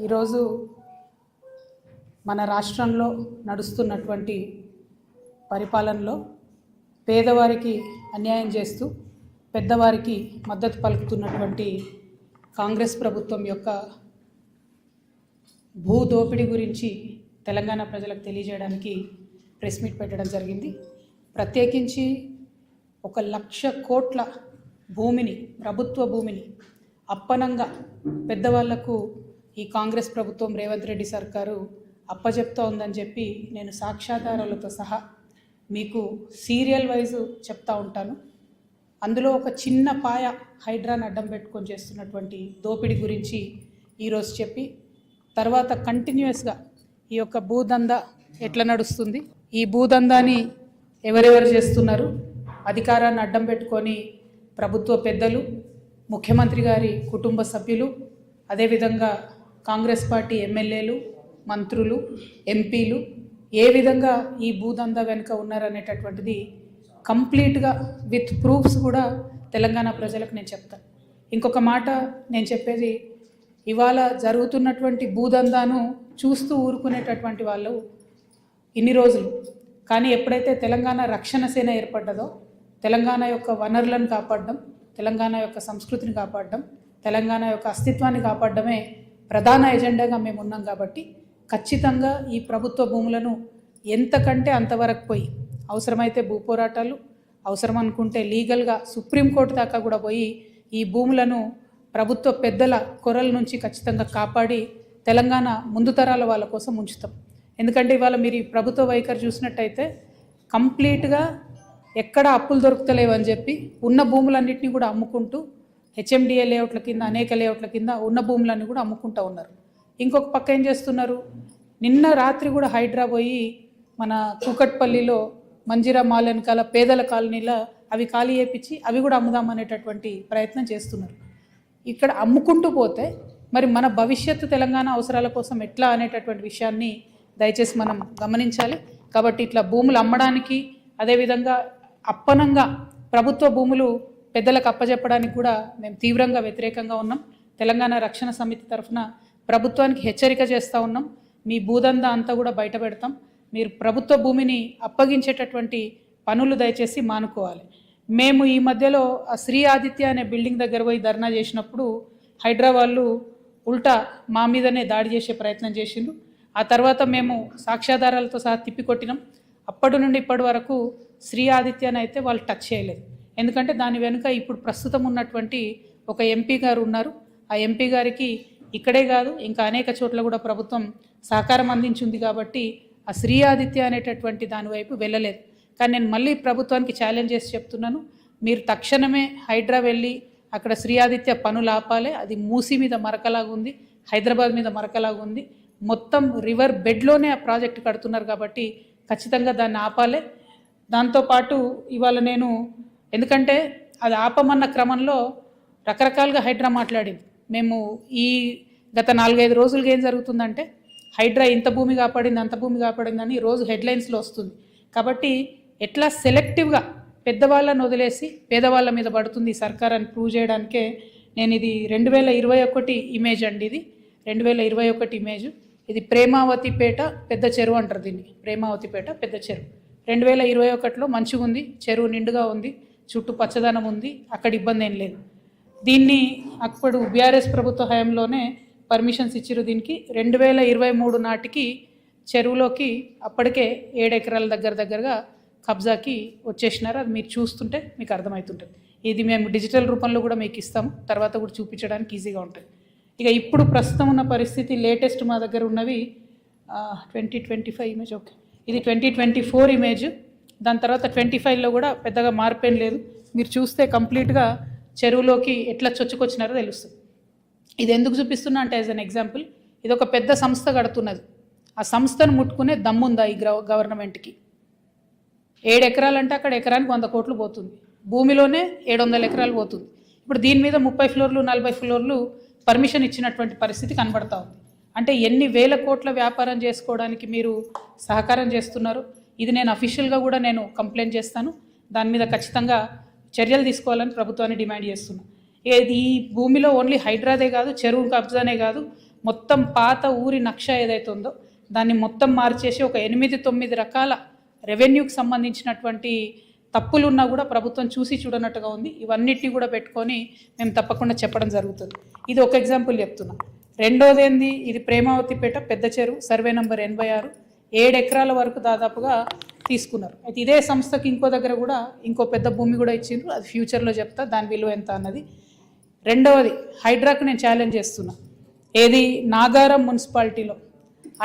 ఈరోజు మన రాష్ట్రంలో నడుస్తున్నటువంటి పరిపాలనలో పేదవారికి అన్యాయం చేస్తూ పెద్దవారికి మద్దతు పలుకుతున్నటువంటి కాంగ్రెస్ ప్రభుత్వం యొక్క భూ దోపిడీ గురించి తెలంగాణ ప్రజలకు తెలియజేయడానికి ప్రెస్ మీట్ పెట్టడం జరిగింది. ప్రత్యేకించి 1,00,000 కోట్ల భూమిని, ప్రభుత్వ భూమిని అప్పనంగా పెద్దవాళ్లకు ఈ కాంగ్రెస్ ప్రభుత్వం రేవంత్ రెడ్డి సర్కారు అప్పచెప్తా ఉందని చెప్పి నేను సాక్ష్యాధారాలతో సహా మీకు సీరియల్ వైజ్ చెప్తా ఉంటాను. అందులో ఒక చిన్న పాయ హైడ్రాన్ అడ్డం పెట్టుకొని చేస్తున్నటువంటి దోపిడీ గురించి ఈరోజు చెప్పి తర్వాత కంటిన్యూస్గా ఈ యొక్క భూదందా ఎట్లా నడుస్తుంది, ఈ భూదందాని ఎవరెవరు చేస్తున్నారు, అధికారాన్ని అడ్డం పెట్టుకొని ప్రభుత్వ పెద్దలు, ముఖ్యమంత్రి గారి కుటుంబ సభ్యులు, అదేవిధంగా కాంగ్రెస్ పార్టీ ఎమ్మెల్యేలు, మంత్రులు, ఎంపీలు ఏ విధంగా ఈ భూదందా వెనుక ఉన్నారనేటటువంటిది కంప్లీట్గా విత్ ప్రూఫ్స్ కూడా తెలంగాణ ప్రజలకు నేను చెప్తాను. ఇంకొక మాట నేను చెప్పేది, ఇవాళ జరుగుతున్నటువంటి భూదందాను చూస్తూ ఊరుకునేటటువంటి వాళ్ళు ఇన్ని రోజులు, కానీ ఎప్పుడైతే తెలంగాణ రక్షణ సేన ఏర్పడ్డదో, తెలంగాణ యొక్క వనరులను కాపాడడం, తెలంగాణ యొక్క సంస్కృతిని కాపాడడం, తెలంగాణ యొక్క అస్తిత్వాన్ని కాపాడడమే ప్రధాన ఎజెండాగా మేము ఉన్నాం. కాబట్టి ఖచ్చితంగా ఈ ప్రభుత్వ భూములను ఎంతకంటే అంతవరకు పోయి, అవసరమైతే భూ పోరాటాలు, అవసరం అనుకుంటే లీగల్గా సుప్రీంకోర్టు దాకా కూడా పోయి ఈ భూములను ప్రభుత్వ పెద్దల కొరల నుంచి ఖచ్చితంగా కాపాడి తెలంగాణ ముందు తరాల వాళ్ళ కోసం ఉంచుతాం. ఎందుకంటే ఇవాళ మీరు ఈ ప్రభుత్వ వైఖరి చూసినట్టయితే కంప్లీట్గా ఎక్కడ అప్పులు దొరుకుతలేవని చెప్పి ఉన్న భూములన్నింటినీ కూడా అమ్ముకుంటూ హెచ్ఎండిఏ లేఅవుట్ల కింద, అనేక లేఅవుట్ల కింద ఉన్న భూములన్నీ కూడా అమ్ముకుంటూ ఉన్నారు. ఇంకొక పక్క ఏం చేస్తున్నారు, నిన్న రాత్రి కూడా హైడ్రా పోయి మన కూకట్పల్లిలో మంజిరా మాల్ వెనకాల పేదల కాలనీలో అవి ఖాళీ చేయించి అవి కూడా అమ్ముదామనేటటువంటి ప్రయత్నం చేస్తున్నారు. ఇక్కడ అమ్ముకుంటూ పోతే మరి మన భవిష్యత్తు తెలంగాణ అవసరాల కోసం ఎట్లా అనేటటువంటి విషయాన్ని దయచేసి మనం గమనించాలి. కాబట్టి ఇట్లా భూములు అమ్మడానికి, అదేవిధంగా అప్పనంగా ప్రభుత్వ భూములు పెద్దలకు అప్పచెప్పడానికి కూడా మేము తీవ్రంగా వ్యతిరేకంగా ఉన్నాం. తెలంగాణ రక్షణ సమితి తరఫున ప్రభుత్వానికి హెచ్చరిక చేస్తూ ఉన్నాం. మీ భూదందా అంతా కూడా బయట పెడతాం. మీరు ప్రభుత్వ భూమిని అప్పగించేటటువంటి పనులు దయచేసి మానుకోవాలి. మేము ఈ మధ్యలో ఆ శ్రీ ఆదిత్య అనే బిల్డింగ్ దగ్గర పోయి ధర్నా చేసినప్పుడు హైదరాబాద్లు ఉల్టా మా మీదనే దాడి చేసే ప్రయత్నం చేసిండ్రు. ఆ తర్వాత మేము సాక్ష్యాధారాలతో సహా తిప్పికొట్టినాం. అప్పటి నుండి ఇప్పటి వరకు శ్రీ ఆదిత్యని అయితే వాళ్ళు టచ్ చేయలేదు. ఎందుకంటే దాని వెనుక ఇప్పుడు ప్రస్తుతం ఉన్నటువంటి ఒక ఎంపీ గారు ఉన్నారు. ఆ ఎంపీ గారికి ఇక్కడే కాదు ఇంకా అనేక చోట్ల కూడా ప్రభుత్వం సహకారం అందించింది. కాబట్టి ఆ శ్రీ ఆదిత్య అనేటటువంటి దాని వైపు వెళ్ళలేదు. కానీ నేను మళ్ళీ ప్రభుత్వానికి ఛాలెంజ్ చేసి చెప్తున్నాను, మీరు తక్షణమే హైడ్రా వెళ్ళి అక్కడ శ్రీ ఆదిత్య పనులు ఆపాలి. అది మూసి మీద మరకలాగా ఉంది, హైదరాబాద్ మీద మరకలాగా ఉంది, మొత్తం రివర్ బెడ్లోనే ఆ ప్రాజెక్టు కడుతున్నారు. కాబట్టి ఖచ్చితంగా దాన్ని ఆపాలి. దాంతోపాటు ఇవాళ నేను, ఎందుకంటే అది ఆపమన్న క్రమంలో రకరకాలుగా హైడ్రా మాట్లాడింది. మేము ఈ గత 4-5 రోజులుగా ఏం జరుగుతుందంటే హైడ్రా ఇంత భూమి కాపాడింది, అంత భూమి కాపాడిందని రోజు హెడ్లైన్స్లో వస్తుంది. కాబట్టి ఎట్లా సెలెక్టివ్గా పెద్దవాళ్ళని వదిలేసి పేదవాళ్ళ మీద పడుతుంది ఈ సర్కార్ అని ప్రూవ్ చేయడానికే నేను ఇది 2021 ఇమేజ్ అండి. ఇది 2021 ఇమేజ్. ఇది ప్రేమావతిపేట పెద్ద చెరువు అంటారు దీన్ని, ప్రేమావతిపేట పెద్ద చెరువు. 2021లో మంచిగా ఉంది, చెరువు నిండుగా ఉంది, చుట్టూ పచ్చదనం ఉంది, అక్కడ ఇబ్బంది ఏం లేదు. దీన్ని అప్పుడు బీఆర్ఎస్ ప్రభుత్వ హయాంలోనే పర్మిషన్స్ ఇచ్చిరు. దీనికి 2023 నాటికి చెరువులోకి అప్పటికే 7 ఎకరాల దగ్గరగా కబ్జాకి వచ్చేసినారు. అది మీరు చూస్తుంటే మీకు అర్థమవుతుంటుంది. ఇది మేము డిజిటల్ రూపంలో కూడా మీకు ఇస్తాము, తర్వాత కూడా చూపించడానికి ఈజీగా ఉంటుంది. ఇక ఇప్పుడు ప్రస్తుతం ఉన్న పరిస్థితి లేటెస్ట్ మా దగ్గర ఉన్నవి 2025 ఇమేజ్. ఓకే, ఇది 2024 ఇమేజ్. దాని తర్వాత 25లో కూడా పెద్దగా మార్పేం లేదు. మీరు చూస్తే కంప్లీట్గా చెరువులోకి ఎట్లా చొచ్చుకొచ్చినారో తెలుస్తుంది. ఇది ఎందుకు చూపిస్తున్నా అంటే యాజ్ అన్ ఎగ్జాంపుల్, ఇది ఒక పెద్ద సంస్థ కడుతున్నది. ఆ సంస్థను ముట్టుకునే దమ్ముందా ఈ గవర్నమెంట్కి? 7 ఎకరాలంటే అక్కడ ఎకరానికి 100 కోట్లు పోతుంది, భూమిలోనే 700 ఎకరాలు పోతుంది. ఇప్పుడు దీని మీద 30 ఫ్లోర్లు 40 ఫ్లోర్లు పర్మిషన్ ఇచ్చినటువంటి పరిస్థితి కనబడతా ఉంది. అంటే ఎన్ని వేల కోట్ల వ్యాపారం చేసుకోవడానికి మీరు సహకారం చేస్తున్నారు. ఇది నేను అఫీషియల్గా కూడా నేను కంప్లైంట్ చేస్తాను. దాని మీద ఖచ్చితంగా చర్యలు తీసుకోవాలని ప్రభుత్వాన్ని డిమాండ్ చేస్తున్నాను. ఈ భూమిలో ఓన్లీ హైడ్రాదే కాదు, చెరువు కబ్జానే కాదు, మొత్తం పాత ఊరి నక్ష ఏదైతే ఉందో దాన్ని మొత్తం మార్చేసి ఒక 8-9 రకాల రెవెన్యూకి సంబంధించినటువంటి తప్పులు ఉన్నా కూడా ప్రభుత్వం చూసి చూడనట్టుగా ఉంది. ఇవన్నిటిని కూడా పెట్టుకొని మేము తప్పకుండా చెప్పడం జరుగుతుంది. ఇది ఒక ఎగ్జాంపుల్ చెప్తున్నా. రెండోది ఏంది, ఇది ప్రేమావతిపేట పెద్ద చెరువు సర్వే నంబర్ 86, 7 ఎకరాల వరకు దాదాపుగా తీసుకున్నారు. అయితే ఇదే సంస్థకి ఇంకో దగ్గర కూడా ఇంకో పెద్ద భూమి కూడా ఇచ్చిండ్రు. అది ఫ్యూచర్లో చెప్తా దాని విలువ ఎంత అన్నది. రెండవది హైడ్రాకు నేను ఛాలెంజ్ చేస్తున్నా. ఏది నాగారం మున్సిపాలిటీలో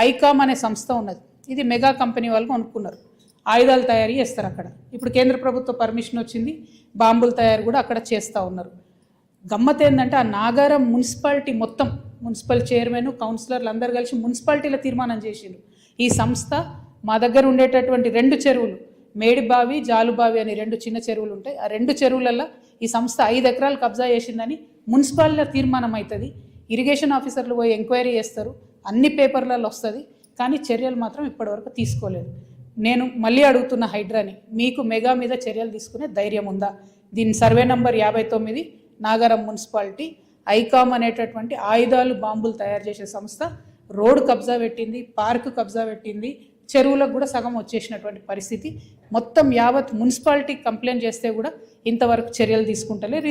ఐకామ్ అనే సంస్థ ఉన్నది. ఇది మెగా కంపెనీ వాళ్ళు కొనుక్కున్నారు. ఆయుధాలు తయారీ చేస్తారు అక్కడ. ఇప్పుడు కేంద్ర ప్రభుత్వ పర్మిషన్ వచ్చింది, బాంబుల తయారు కూడా అక్కడ చేస్తూ ఉన్నారు. గమ్మత్ ఏంటంటే ఆ నాగారం మున్సిపాలిటీ మొత్తం మున్సిపల్ చైర్మన్ కౌన్సిలర్లు అందరూ కలిసి మున్సిపాలిటీలో తీర్మానం చేసిండ్రు. ఈ సంస్థ మా దగ్గర ఉండేటటువంటి 2 చెరువులు మేడిబావి జాలుబావి అని 2 చిన్న చెరువులు ఉంటాయి. ఆ 2 చెరువులలో ఈ సంస్థ 5 ఎకరాలు కబ్జా చేసిందని మున్సిపాలిటీలో తీర్మానం అవుతుంది. ఇరిగేషన్ ఆఫీసర్లు పోయి ఎంక్వైరీ చేస్తారు, అన్ని పేపర్లలో వస్తుంది. కానీ చర్యలు మాత్రం ఇప్పటివరకు తీసుకోలేదు. నేను మళ్ళీ అడుగుతున్న హైడ్రాని, మీకు మెగా మీద చర్యలు తీసుకునే ధైర్యం ఉందా? దీని సర్వే నంబర్ 59 నాగారం మున్సిపాలిటీ ఐకామ్ అనేటటువంటి ఆయుధాలు బాంబులు తయారు చేసే సంస్థ రోడ్డు కబ్జా పెట్టింది, పార్కు కబ్జా పెట్టింది, చెరువులకు కూడా సగం వచ్చేసినటువంటి పరిస్థితి. మొత్తం యావత్ మున్సిపాలిటీ కంప్లైంట్ చేస్తే కూడా ఇంతవరకు చర్యలు తీసుకుంటలేరు. ఇది